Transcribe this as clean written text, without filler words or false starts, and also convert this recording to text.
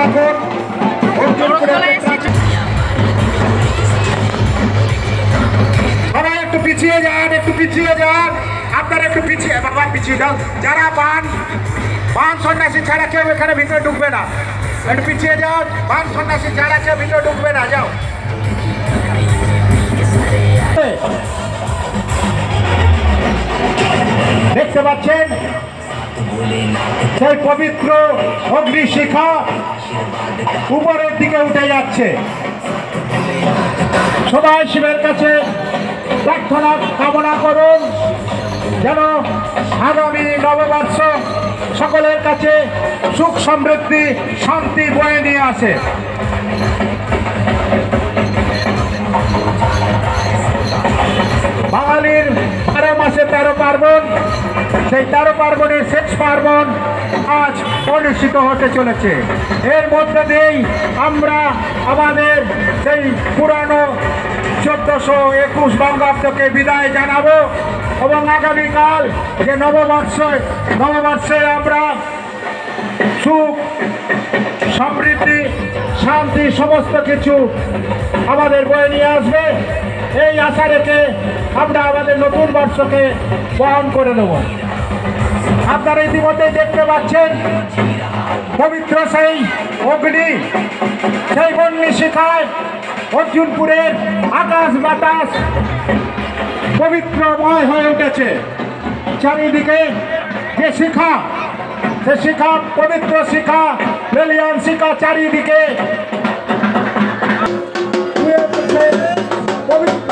রাখুন। সবাই একটু পিছিয়ে যান, একটু পিছিয়ে যান। আপনারা একটু পিছিয়ে, বাবা পিছিয়ে যাও। যারা বান সন্ন্যাসী ছাড়া কেউ এখানে ভিতরে ঢুকবে না। একটু পিছিয়ে যাও। বান সন্ন্যাসী ছাড়া কেউ ভিতরে ঢুকবে না, যাও। দেখতে পাচ্ছেন সেই পবিত্র অগ্নিশিখা উপরের দিকে উঠে যাচ্ছে। সবাই শিবের কাছে প্রার্থনা কামনা করুন যেন আগামী নববর্ষ সকলের কাছে সুখ সমৃদ্ধি শান্তি বয়ে নিয়ে আসে। বাঙালির 12 মাসে 13 পার্বণ, সেই 13 পার্বণের শেষ পার্বণ আজ অনুষ্ঠিত হতে চলেছে। এর মধ্যে দিয়েই আমরা আমাদের সেই পুরানো 1421 বঙ্গাব্দকে বিদায় জানাবো এবং আগামীকাল যে নববর্ষে আমরা সুখ সমৃদ্ধি শান্তি সমস্ত কিছু আমাদের বয়ে নিয়ে আসবে, এই আশা রেখে আমরা আমাদের নতুন বর্ষকে বহন করে নেব। আপনারা ইতিমধ্যে দেখতে পাচ্ছেন পবিত্র সেই অগ্নি, সেই অগ্নিশিখায় অর্জুনপুরের আকাশ বাতাস পবিত্রময় হয়ে উঠেছে। চারিদিকে যে শিখা, সে শিখা পবিত্র শিখা, ব্রিলিয়ান্ট শিখা চারিদিকে পবিত্র